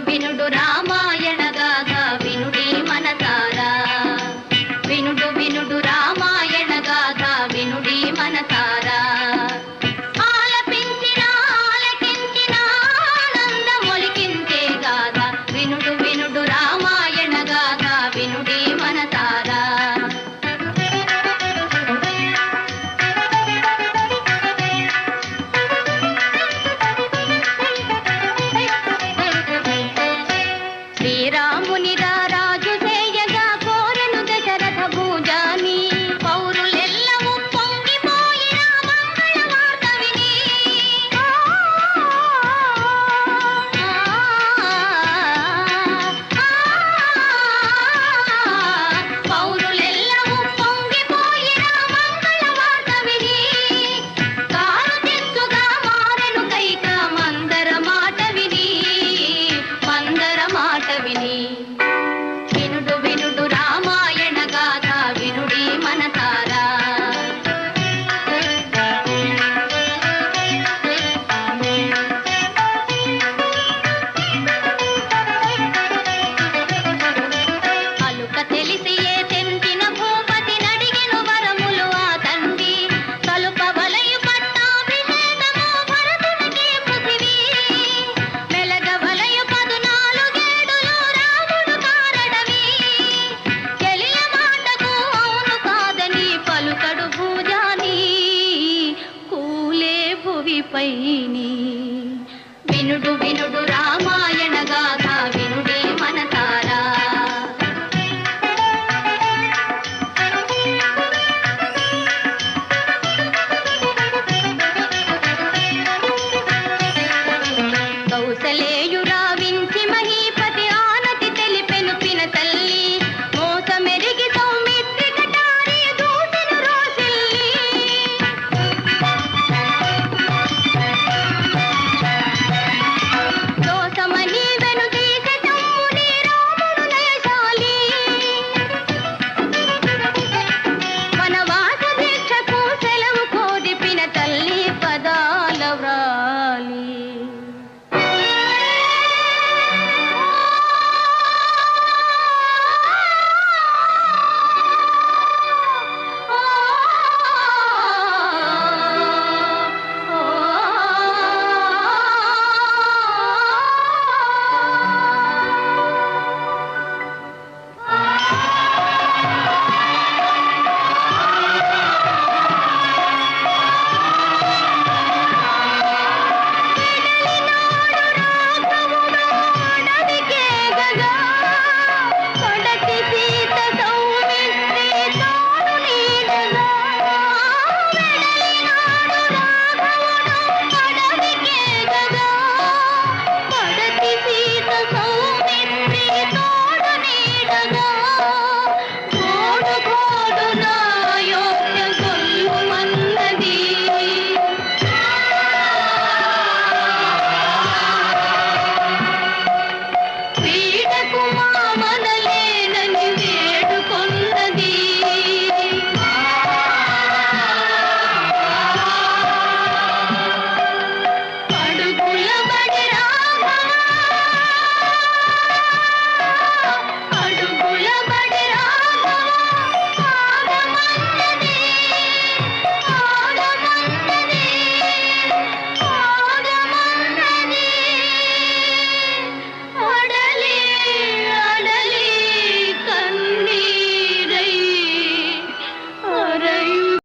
వినుడు రామాయణ గాథ వినుడి మనసారా వినుడు వినుడు రామాయణ గాథ వినుడి మనసారా ఆలపించిన ఆలకించిన ఆనందమొలికించే గాథ వినుడు వినుడు రామాయణ గాథ వినుడి మనసారా శ్రీరాముని రాజు చేయగా కోరెను దశరథ భూజాని పౌరులెల్లవూ పొంగిపోయిన మంగళ వార్త విని పౌరులెల్లవూ పొంగిపోయిన మంగళ వార్త విని కారు తెచ్చుగా మారెను కైక మందర మాట విని వినుడు వినుడు రామాయణ గాథ వినుడి మనసారా అలుక తెలిసి ఏ తెంచిన భూపతి నడిగెను వరములు ఆ తండ్రి కలుప వలయు పట్టాభిషేకము భరతునికి పృథివీ మెలగ వలయు 14 రాముడు కారడవి చెలియ మాటకు అవును కాదని పలుకడు భూజాని కూలే భువిపైని వినుడు వినుడు